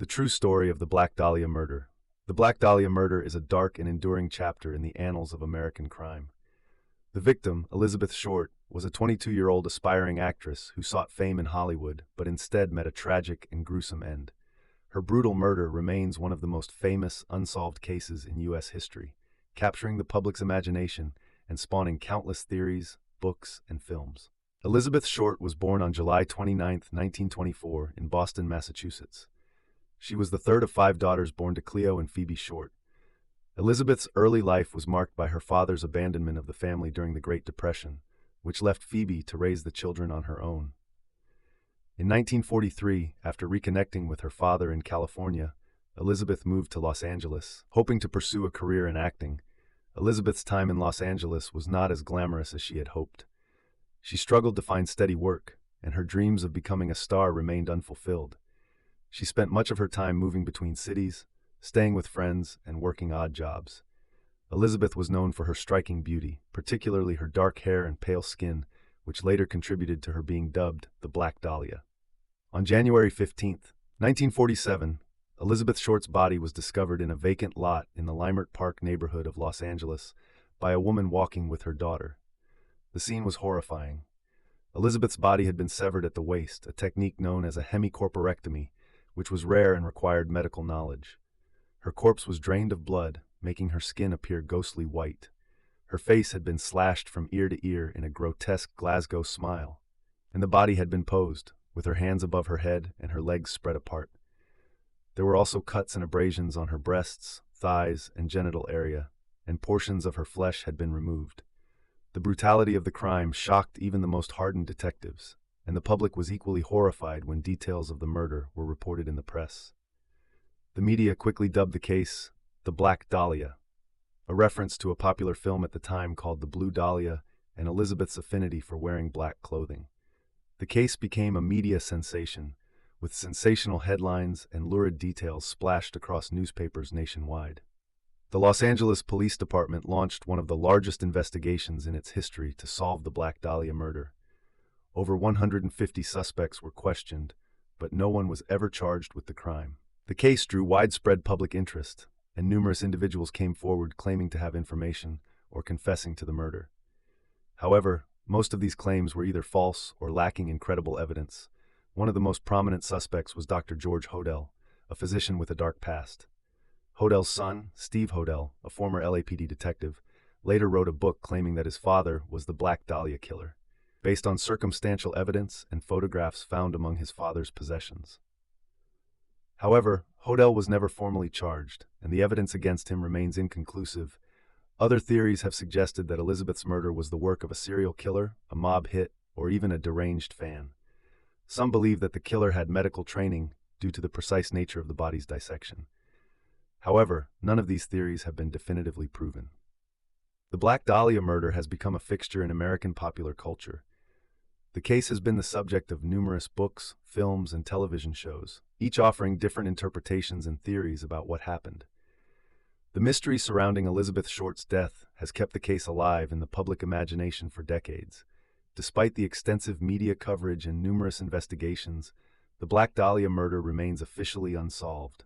The true story of the Black Dahlia Murder. The Black Dahlia Murder is a dark and enduring chapter in the annals of American crime. The victim, Elizabeth Short, was a 22-year-old aspiring actress who sought fame in Hollywood but instead met a tragic and gruesome end. Her brutal murder remains one of the most famous unsolved cases in U.S. history, capturing the public's imagination and spawning countless theories, books, and films. Elizabeth Short was born on July 29, 1924, in Boston, Massachusetts. She was the third of 5 daughters born to Cleo and Phoebe Short. Elizabeth's early life was marked by her father's abandonment of the family during the Great Depression, which left Phoebe to raise the children on her own. In 1943, after reconnecting with her father in California, Elizabeth moved to Los Angeles, hoping to pursue a career in acting. Elizabeth's time in Los Angeles was not as glamorous as she had hoped. She struggled to find steady work, and her dreams of becoming a star remained unfulfilled. She spent much of her time moving between cities, staying with friends, and working odd jobs. Elizabeth was known for her striking beauty, particularly her dark hair and pale skin, which later contributed to her being dubbed the Black Dahlia. On January 15, 1947, Elizabeth Short's body was discovered in a vacant lot in the Leimert Park neighborhood of Los Angeles by a woman walking with her daughter. The scene was horrifying. Elizabeth's body had been severed at the waist, a technique known as a hemicorporectomy, which was rare and required medical knowledge. Her corpse was drained of blood, making her skin appear ghostly white. Her face had been slashed from ear to ear in a grotesque Glasgow smile, and the body had been posed, with her hands above her head and her legs spread apart. There were also cuts and abrasions on her breasts, thighs, and genital area, and portions of her flesh had been removed. The brutality of the crime shocked even the most hardened detectives, and the public was equally horrified when details of the murder were reported in the press. The media quickly dubbed the case the Black Dahlia, a reference to a popular film at the time called The Blue Dahlia and Elizabeth's affinity for wearing black clothing. The case became a media sensation, with sensational headlines and lurid details splashed across newspapers nationwide. The Los Angeles Police Department launched one of the largest investigations in its history to solve the Black Dahlia murder. Over 150 suspects were questioned, but no one was ever charged with the crime. The case drew widespread public interest, and numerous individuals came forward claiming to have information or confessing to the murder. However, most of these claims were either false or lacking in credible evidence. One of the most prominent suspects was Dr. George Hodel, a physician with a dark past. Hodel's son, Steve Hodel, a former LAPD detective, later wrote a book claiming that his father was the Black Dahlia killer, based on circumstantial evidence and photographs found among his father's possessions. However, Hodel was never formally charged, and the evidence against him remains inconclusive. Other theories have suggested that Elizabeth's murder was the work of a serial killer, a mob hit, or even a deranged fan. Some believe that the killer had medical training due to the precise nature of the body's dissection. However, none of these theories have been definitively proven. The Black Dahlia murder has become a fixture in American popular culture. The case has been the subject of numerous books, films, and television shows, each offering different interpretations and theories about what happened. The mystery surrounding Elizabeth Short's death has kept the case alive in the public imagination for decades. Despite the extensive media coverage and numerous investigations, the Black Dahlia murder remains officially unsolved.